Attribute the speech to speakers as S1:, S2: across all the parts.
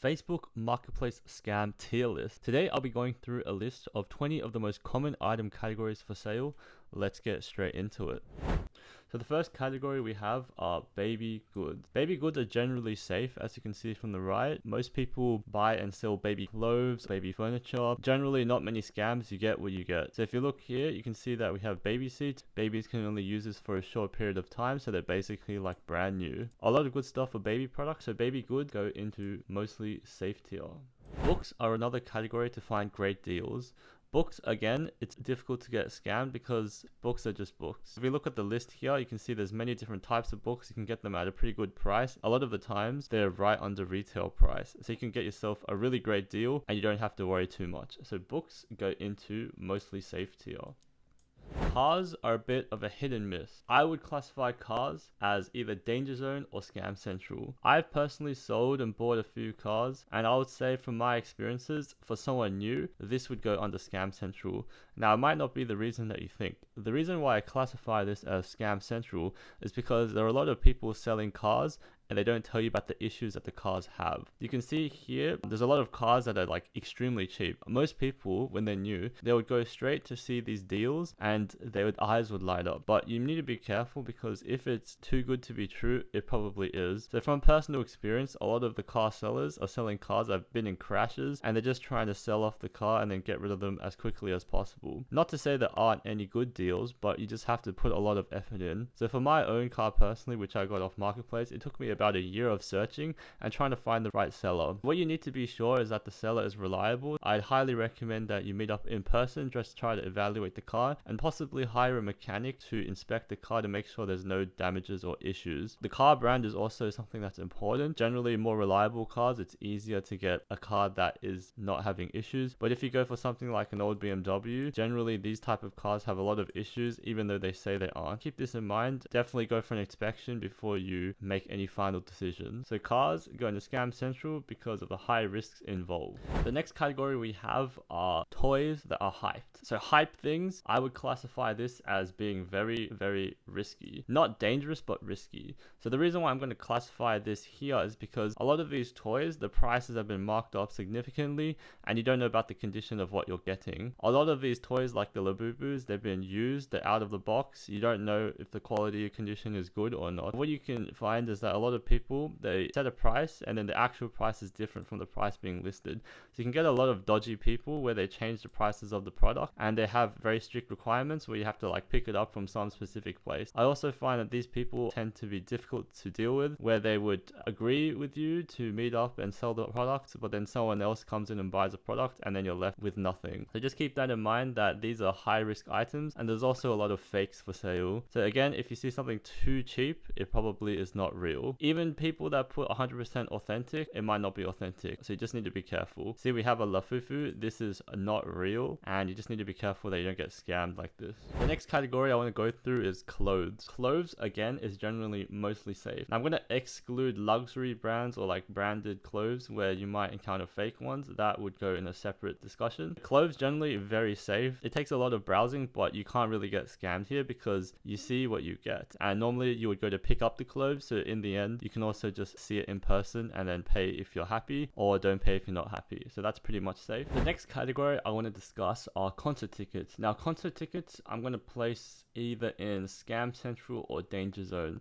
S1: Facebook Marketplace Scam Tier List. Today I'll be going through a list of 20 of the most common item categories for sale. Let's get straight into it. So the first category we have are baby goods. Baby goods are generally safe, as you can see from the right. Most people buy and sell baby clothes, baby furniture. Generally not many scams, you get what you get. So if you look here, you can see that we have baby seats. Babies can only use this for a short period of time, so they're basically like brand new. A lot of good stuff for baby products, so baby goods go into mostly safe tier. Books are another category to find great deals. Books, again, it's difficult to get scammed because books are just books. If we look at the list here, you can see there's many different types of books. You can get them at a pretty good price. A lot of the times, they're right under retail price. So you can get yourself a really great deal and you don't have to worry too much. So books go into mostly safe tier. Cars are a bit of a hit and miss. I would classify cars as either danger zone or scam central. I've personally sold and bought a few cars, and I would say from my experiences, for someone new, this would go under scam central. Now, it might not be the reason that you think. The reason why I classify this as scam central is because there are a lot of people selling cars and they don't tell you about the issues that the cars have. You can see here, there's a lot of cars that are like extremely cheap. Most people, when they're new, they would go straight to see these deals and their eyes would light up. But you need to be careful because if it's too good to be true, it probably is. So from personal experience, a lot of the car sellers are selling cars that have been in crashes and they're just trying to sell off the car and then get rid of them as quickly as possible. Not to say there aren't any good deals, but you just have to put a lot of effort in. So for my own car personally, which I got off Marketplace, it took me about a year of searching and trying to find the right seller. What you need to be sure is that the seller is reliable. I'd highly recommend that you meet up in person, just try to evaluate the car and possibly hire a mechanic to inspect the car to make sure there's no damages or issues. The car brand is also something that's important. Generally, more reliable cars, it's easier to get a car that is not having issues. But if you go for something like an old BMW, generally these type of cars have a lot of issues even though they say they aren't. Keep this in mind. Definitely go for an inspection before you make any final decisions. So cars go into scam central because of the high risks involved. The next category we have are toys that are hyped. So hype things, I would classify this as being very, very risky. Not dangerous, but risky. So the reason why I'm going to classify this here is because a lot of these toys, the prices have been marked up significantly and you don't know about the condition of what you're getting. A lot of these toys like the Labubus, they've been used, they're out of the box. You don't know if the quality or condition is good or not. What you can find is that a lot of people, they set a price and then the actual price is different from the price being listed. So you can get a lot of dodgy people where they change the prices of the product and they have very strict requirements where you have to like pick it up from some specific place. I also find that these people tend to be difficult to deal with, where they would agree with you to meet up and sell the product, but then someone else comes in and buys a product and then you're left with nothing. So just keep that in mind that these are high risk items and there's also a lot of fakes for sale. So again, if you see something too cheap, it probably is not real. Even people that put 100% authentic, it might not be authentic. So you just need to be careful. See, we have a Lafufu. This is not real and you just need to be careful that you don't get scammed like this. The next category I want to go through is clothes. Clothes, again, is generally mostly safe. Now, I'm going to exclude luxury brands or like branded clothes where you might encounter fake ones. That would go in a separate discussion. Clothes generally very safe. It takes a lot of browsing, but you can't really get scammed here because you see what you get. And normally you would go to pick up the clothes. So in the end, you can also just see it in person and then pay if you're happy or don't pay if you're not happy. So that's pretty much safe. The next category I want to discuss are concert tickets. Now, concert tickets, I'm going to place either in scam central or danger zone.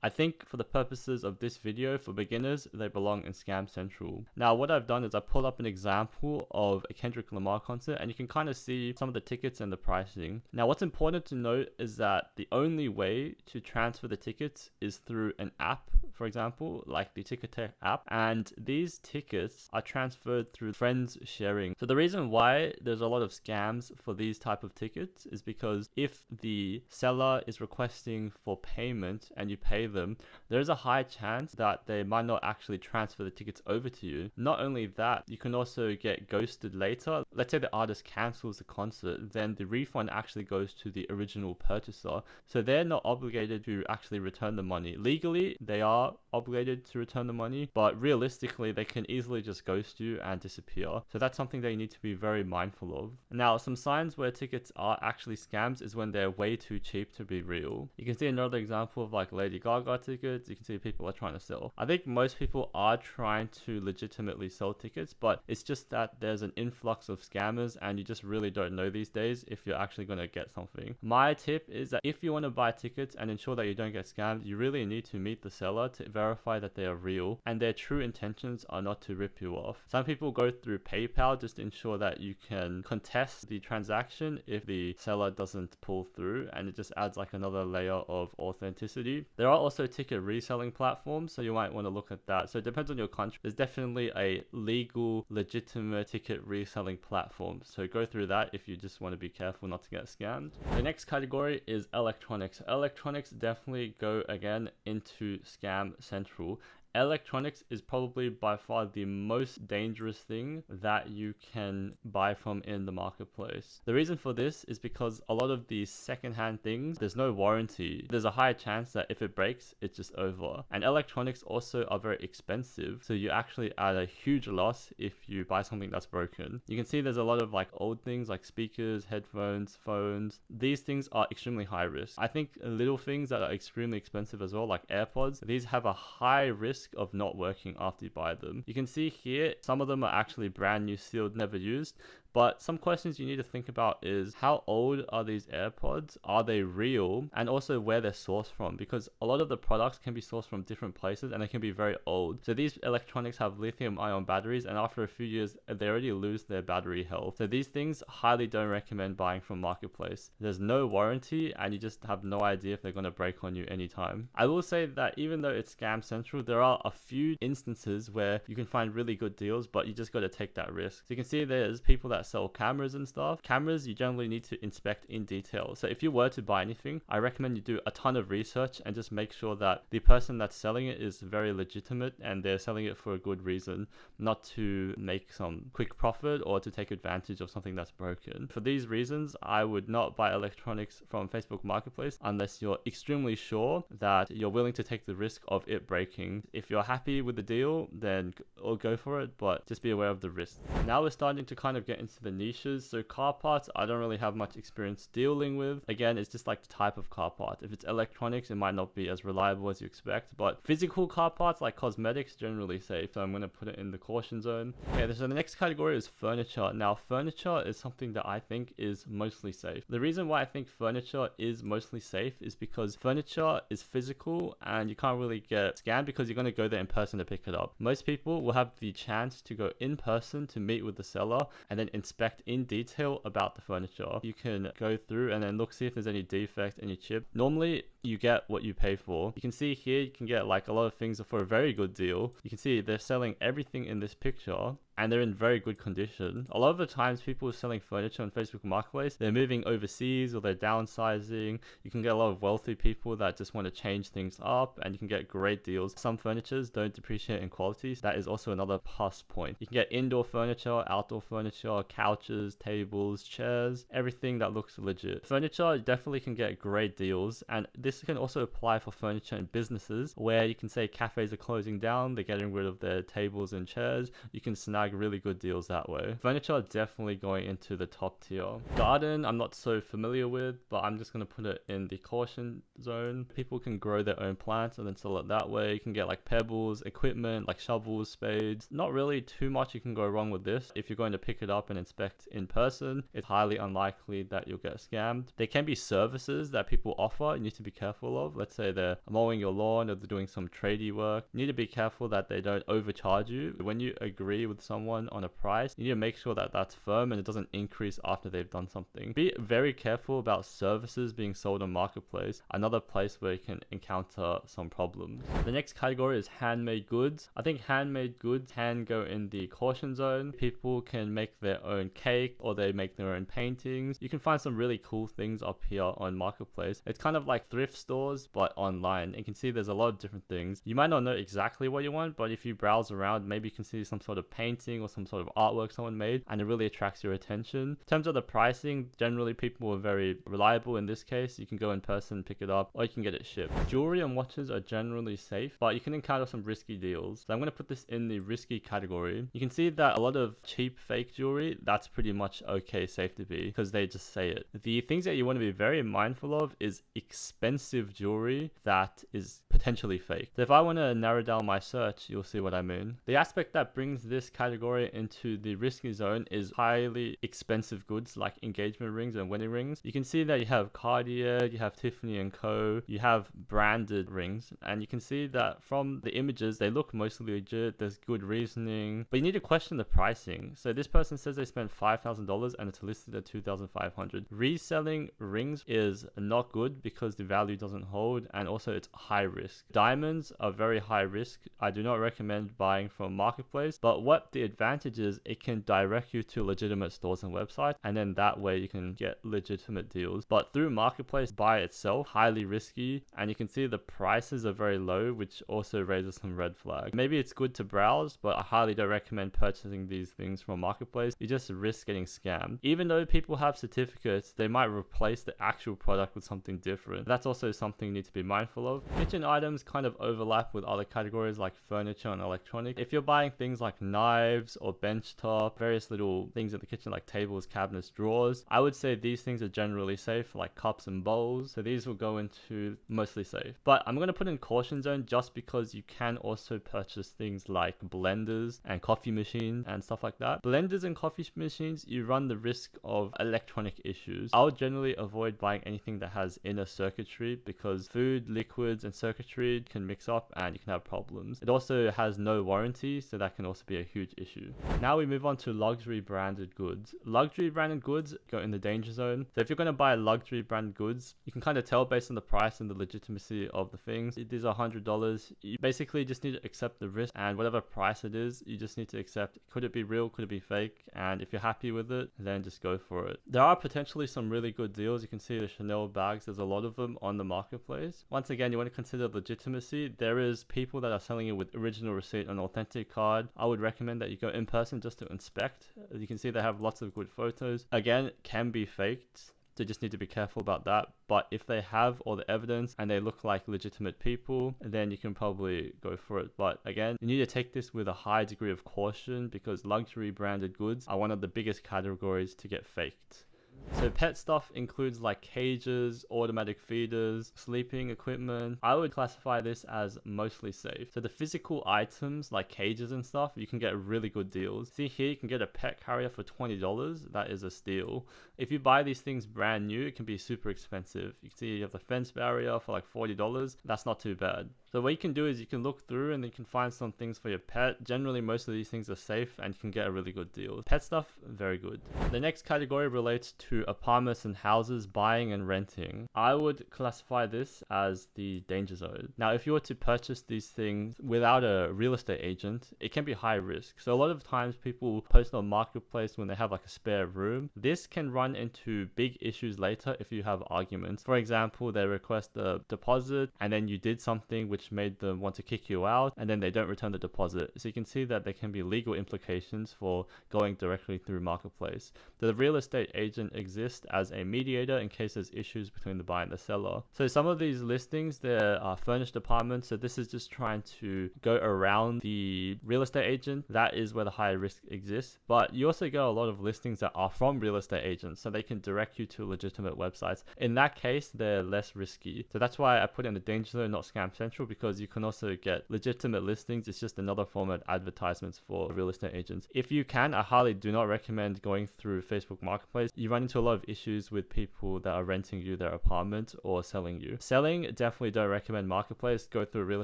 S1: I think for the purposes of this video, for beginners, they belong in Scam Central. Now, what I've done is I pulled up an example of a Kendrick Lamar concert and you can kind of see some of the tickets and the pricing. Now, what's important to note is that the only way to transfer the tickets is through an app, for example, like the Ticketek app. And these tickets are transferred through friends sharing. So the reason why there's a lot of scams for these type of tickets is because if the seller is requesting for payment and you pay them, there's a high chance that they might not actually transfer the tickets over to you. Not only that, you can also get ghosted later. let's say the artist cancels the concert, then the refund actually goes to the original purchaser. So they're not obligated to actually return the money. Legally, they are obligated to return the money, but realistically, they can easily just ghost you and disappear. So that's something they need to be very mindful of. Now, some signs where tickets are actually scams is when they're way too cheap to be real. You can see another example of like Lady Gaga tickets. You can see people are trying to sell. I think most people are trying to legitimately sell tickets, but it's just that there's an influx of scammers and you just really don't know these days if you're actually going to get something. My tip is that if you want to buy tickets and ensure that you don't get scammed, you really need to meet the seller to verify that they are real and their true intentions are not to rip you off. Some people go through PayPal just to ensure that you can contest the transaction if the seller doesn't pull through, and it just adds like another layer of authenticity. There are also ticket reselling platforms, so you might want to look at that. So it depends on your country. There's definitely a legal, legitimate ticket reselling platform, so go through that if you just want to be careful not to get scammed. The next category is electronics. Electronics definitely go again into scam central. Electronics is probably by far the most dangerous thing that you can buy from in the marketplace. The reason for this is because a lot of these secondhand things, there's no warranty. There's a high chance that if it breaks, it's just over. And electronics also are very expensive, so you actually add a huge loss if you buy something that's broken. You can see there's a lot of like old things like speakers, headphones, phones. These things are extremely high risk. I think little things that are extremely expensive as well, like AirPods, these have a high risk of not working after you buy them. You can see here, some of them are actually brand new, sealed, never used. But some questions you need to think about is how old are these AirPods? Are they real? And also where they're sourced from, because a lot of the products can be sourced from different places and they can be very old. So these electronics have lithium ion batteries, and after a few years, they already lose their battery health. So these things highly don't recommend buying from marketplace. There's no warranty and you just have no idea if they're going to break on you anytime. I will say that even though it's scam central, there are a few instances where you can find really good deals, but you just got to take that risk. So you can see there's people that sell cameras and stuff. Cameras you generally need to inspect in detail. So if you were to buy anything, I recommend you do a ton of research and just make sure that the person that's selling it is very legitimate and they're selling it for a good reason, not to make some quick profit or to take advantage of something that's broken. For these reasons, I would not buy electronics from Facebook Marketplace unless you're extremely sure that you're willing to take the risk of it breaking. If you're happy with the deal, then go for it, but just be aware of the risk. Now we're starting to kind of get into the niches. So car parts, I don't really have much experience dealing with. Again, it's just like the type of car part. If it's electronics, it might not be as reliable as you expect, but physical car parts like cosmetics, generally safe. So I'm going to put it in the caution zone. Okay, so the next category is furniture. Now, furniture is something that I think is mostly safe. The reason why I think furniture is mostly safe is because furniture is physical and you can't really get scammed because you're going to go there in person to pick it up. Most people will have the chance to go in person to meet with the seller and then inspect in detail about the furniture. You can go through and then look, see if there's any defect, any chip. Normally, you get what you pay for. You can see here, you can get like a lot of things for a very good deal. You can see they're selling everything in this picture and they're in very good condition. A lot of the times people are selling furniture on Facebook Marketplace, they're moving overseas or they're downsizing. You can get a lot of wealthy people that just want to change things up and you can get great deals. Some furnitures don't depreciate in quality. So that is also another plus point. You can get indoor furniture, outdoor furniture, couches, tables, chairs, everything that looks legit. Furniture definitely can get great deals, and this can also apply for furniture in businesses where you can say cafes are closing down, they're getting rid of their tables and chairs. You can snag really good deals that way. Furniture definitely going into the top tier. Garden, I'm not so familiar with, but I'm just going to put it in the caution zone. People can grow their own plants and then sell it that way. You can get like pebbles, equipment like shovels, spades. Not really too much you can go wrong with this. If you're going to pick it up and inspect in person, it's highly unlikely that you'll get scammed. There can be services that people offer you need to be careful of. Let's say they're mowing your lawn or they're doing some tradie work. You need to be careful that they don't overcharge you. When you agree with someone on a price, you need to make sure that that's firm and it doesn't increase after they've done something. Be very careful about services being sold on Marketplace, another place where you can encounter some problems. The next category is handmade goods. I think handmade goods can go in the caution zone. People can make their own cake or they make their own paintings. You can find some really cool things up here on Marketplace. It's kind of like thrift stores but online. You can see there's a lot of different things. You might not know exactly what you want, but if you browse around, maybe you can see some sort of painting painting or some sort of artwork someone made, and it really attracts your attention. In terms of the pricing, generally people are very reliable. In this case, you can go in person, pick it up, or you can get it shipped. Jewelry and watches are generally safe, but you can encounter some risky deals. So I'm going to put this in the risky category. You can see that a lot of cheap fake jewelry, that's pretty much okay, safe to be, because they just say it. The things that you want to be very mindful of is expensive jewelry that is potentially fake. So if I want to narrow down my search, you'll see what I mean. The aspect that brings this category into the risky zone is highly expensive goods like engagement rings and wedding rings. You can see that you have Cartier, you have Tiffany & Co, you have branded rings, and you can see that from the images they look mostly legit, there's good reasoning, but you need to question the pricing. So this person says they spent $5,000 and it's listed at $2,500. Reselling rings is not good because the value doesn't hold, and also it's high risk. Diamonds are very high risk. I do not recommend buying from marketplace, but what the advantage is, it can direct you to legitimate stores and websites, and then that way you can get legitimate deals. But through marketplace by itself, highly risky, and you can see the prices are very low, which also raises some red flags. Maybe it's good to browse, but I highly don't recommend purchasing these things from marketplace. You just risk getting scammed. Even though people have certificates, they might replace the actual product with something different. That's also something you need to be mindful of. Kitchen items kind of overlap with other categories like furniture and electronics. If you're buying things like knives or bench top, various little things in the kitchen like tables, cabinets, drawers, I would say these things are generally safe, like cups and bowls. So these will go into mostly safe. But I'm going to put in caution zone just because you can also purchase things like blenders and coffee machines and stuff like that. Blenders and coffee machines, you run the risk of electronic issues. I would generally avoid buying anything that has inner circuitry because food, liquids, and circuitry can mix up and you can have problems. It also has no warranty, so that can also be a huge issue. Now we move on to luxury branded goods. Luxury branded goods go in the danger zone. So if you're going to buy luxury branded goods, you can kind of tell based on the price and the legitimacy of the things. It is $100. You basically just need to accept the risk, and whatever price it is, you just need to accept. Could it be real? Could it be fake? And if you're happy with it, then just go for it. There are potentially some really good deals. You can see the Chanel bags. There's a lot of them on the marketplace. Once again, you want to consider legitimacy. There is people that are selling it with original receipt and authentic card. I would recommend that you go in person just to inspect. You can see they have lots of good photos. Again, it can be faked. So just need to be careful about that. But if they have all the evidence and they look like legitimate people, then you can probably go for it. But again, you need to take this with a high degree of caution because luxury branded goods are one of the biggest categories to get faked. So pet stuff includes like cages, automatic feeders, sleeping equipment. I would classify this as mostly safe. So the physical items like cages and stuff, you can get really good deals. See here, you can get a pet carrier for $20. That is a steal. If you buy these things brand new, it can be super expensive. You can see you have the fence barrier for like $40. That's not too bad. So what you can do is you can look through and you can find some things for your pet. Generally, most of these things are safe and you can get a really good deal. Pet stuff, very good. The next category relates to apartments and houses, buying and renting. I would classify this as the danger zone. Now, if you were to purchase these things without a real estate agent, it can be high risk. So a lot of times people post on marketplace when they have like a spare room. This can run into big issues later if you have arguments. For example, they request a deposit and then you did something which made them want to kick you out, and then they don't return the deposit. So you can see that there can be legal implications for going directly through marketplace. The real estate agent exists as a mediator in case there's issues between the buyer and the seller. So some of these listings, they're furnished apartments. So this is just trying to go around the real estate agent. That is where the high risk exists. But you also get a lot of listings that are from real estate agents, so they can direct you to legitimate websites. In that case, they're less risky. So that's why I put in the danger zone, not scam central, because you can also get legitimate listings. It's just another form of advertisements for real estate agents. If you can, I highly do not recommend going through Facebook Marketplace. You run into a lot of issues with people that are renting you their apartment or selling you. Selling, definitely don't recommend Marketplace. Go through a real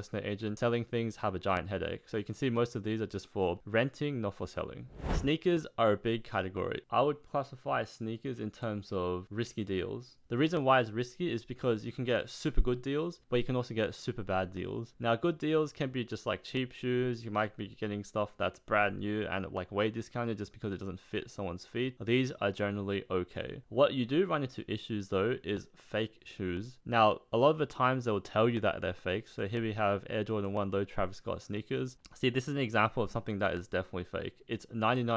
S1: estate agent. Selling things have a giant headache. So you can see most of these are just for renting, not for selling. Sneakers are a big category. I would classify sneakers in terms of risky deals. The reason why it's risky is because you can get super good deals, but you can also get super bad deals. Now, good deals can be just like cheap shoes. You might be getting stuff that's brand new and like way discounted just because it doesn't fit someone's feet. These are generally okay. What you do run into issues though is fake shoes. Now, a lot of the times they will tell you that they're fake. So here we have Air Jordan 1 Low Travis Scott sneakers. See, this is an example of something that is definitely fake. It's $99.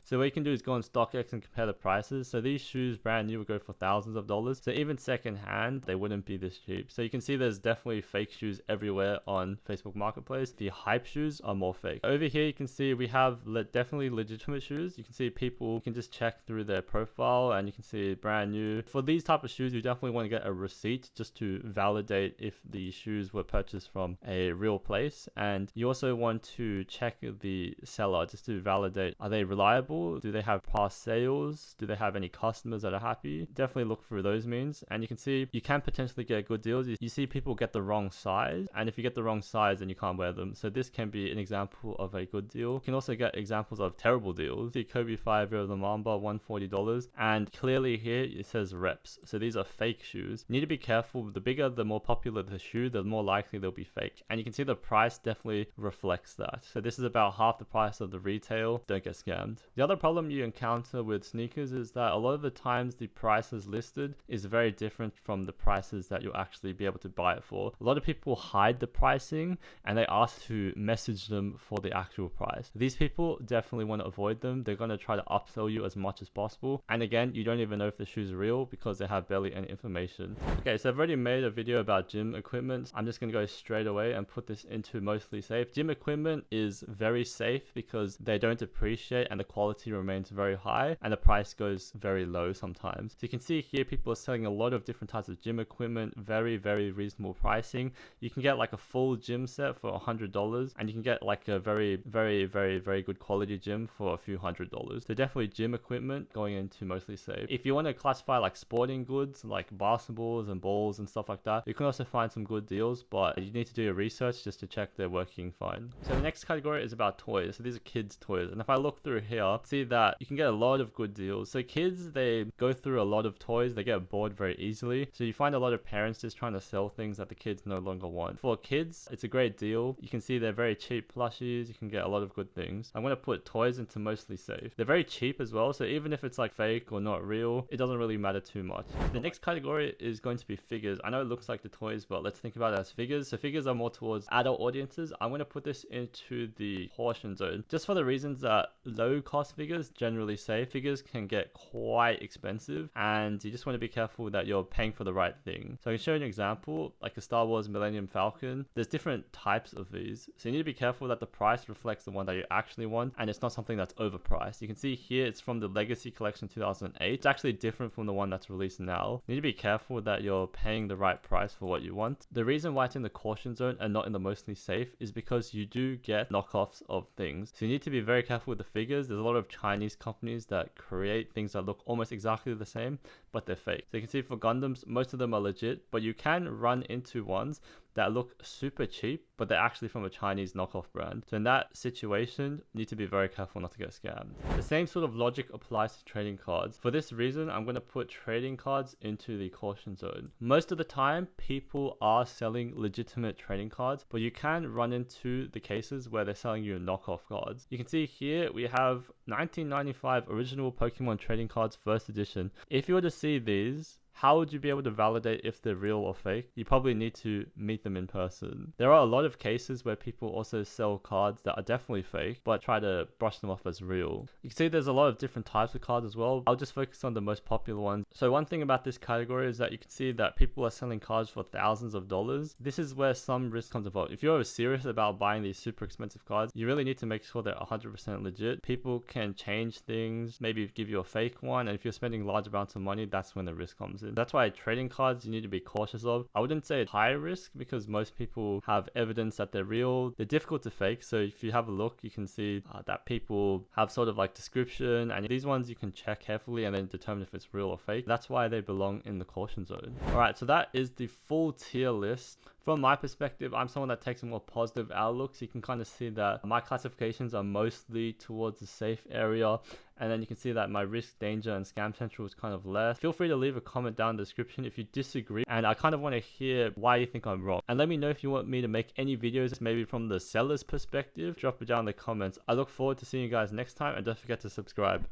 S1: So what you can do is go on StockX and compare the prices. So these shoes brand new would go for thousands of dollars. So even second hand, they wouldn't be this cheap. So you can see there's definitely fake shoes everywhere on Facebook Marketplace. The hype shoes are more fake. Over here, you can see we have definitely legitimate shoes. You can see people can just check through their profile and you can see brand new. For these type of shoes, you definitely want to get a receipt just to validate if the shoes were purchased from a real place. And you also want to check the seller just to validate, are they reliable? Do they have past sales? Do they have any customers that are happy? Definitely look through those means. And you can see you can potentially get good deals. You see people get the wrong size, and if you get the wrong size, then you can't wear them. So this can be an example of a good deal. You can also get examples of terrible deals. See Kobe 5 Year of the Mamba, $140, and clearly here it says reps. So these are fake shoes. You need to be careful. The bigger, the more popular the shoe, the more likely they'll be fake. And you can see the price definitely reflects that. So this is about half the price of the retail. Don't get scammed. The other problem you encounter with sneakers is that a lot of the times the prices listed is very different from the prices that you'll actually be able to buy it for. A lot of people hide the pricing and they ask to message them for the actual price. These people definitely want to avoid them. They're going to try to upsell you as much as possible. And again, you don't even know if the shoe's real because they have barely any information. Okay, so I've already made a video about gym equipment. I'm just going to go straight away and put this into mostly safe. Gym equipment is very safe because they don't depreciate and the quality remains very high and the price goes very low sometimes. So you can see here people are selling a lot of different types of gym equipment, very reasonable pricing. You can get like a full gym set for $100 and you can get like a very good quality gym for a few $100s. So definitely gym equipment going into mostly safe. If you want to classify like sporting goods like basketballs and balls and stuff like that, you can also find some good deals, but you need to do your research just to check they're working fine. So the next category is about toys. So these are kids toys, and if I look through here, see that you can get a lot of good deals. So kids, they go through a lot of toys, they get bored very easily. So you find a lot of parents just trying to sell things that the kids no longer want. For kids, it's a great deal. You can see they're very cheap plushies. You can get a lot of good things. I'm going to put toys into mostly safe. They're very cheap as well. So even if it's like fake or not real, it doesn't really matter too much. The next category is going to be figures. I know it looks like the toys, but let's think about it as figures. So figures are more towards adult audiences. I'm going to put this into the caution zone just for the reasons that low cost figures, generally safe figures, can get quite expensive and you just want to be careful that you're paying for the right thing. So I can show you an example, like a Star Wars Millennium Falcon. There's different types of these. So you need to be careful that the price reflects the one that you actually want and it's not something that's overpriced. You can see here it's from the Legacy Collection 2008. It's actually different from the one that's released now. You need to be careful that you're paying the right price for what you want. The reason why it's in the caution zone and not in the mostly safe is because you do get knockoffs of things. So you need to be very careful with the figures. There's a lot of Chinese companies that create things that look almost exactly the same, but they're fake. So you can see for Gundams, most of them are legit, but you can run into ones that look super cheap, but they're actually from a Chinese knockoff brand. So in that situation, you need to be very careful not to get scammed. The same sort of logic applies to trading cards. For this reason, I'm going to put trading cards into the caution zone. Most of the time, people are selling legitimate trading cards, but you can run into the cases where they're selling you knockoff cards. You can see here, we have 1995 original Pokemon trading cards, first edition. If you were to see these, how would you be able to validate if they're real or fake? You probably need to meet them in person. There are a lot of cases where people also sell cards that are definitely fake, but try to brush them off as real. You can see there's a lot of different types of cards as well. I'll just focus on the most popular ones. So one thing about this category is that you can see that people are selling cards for thousands of dollars. This is where some risk comes involved. If you're serious about buying these super expensive cards, you really need to make sure they're 100% legit. People can change things, maybe give you a fake one, and if you're spending large amounts of money, that's when the risk comes in. That's why trading cards you need to be cautious of. I wouldn't say it's high risk because most people have evidence that they're real. They're difficult to fake, so if you have a look, you can see that people have sort of like description, and these ones you can check carefully and then determine if it's real or fake. That's why they belong in the caution zone. Alright, so that is the full tier list. From my perspective, I'm someone that takes a more positive outlook, so you can kind of see that my classifications are mostly towards the safe area, and then you can see that my risk, danger, and scam potential is kind of less. Feel free to leave a comment down in the description if you disagree, and I kind of want to hear why you think I'm wrong. And let me know if you want me to make any videos, maybe from the seller's perspective. Drop it down in the comments. I look forward to seeing you guys next time, and don't forget to subscribe.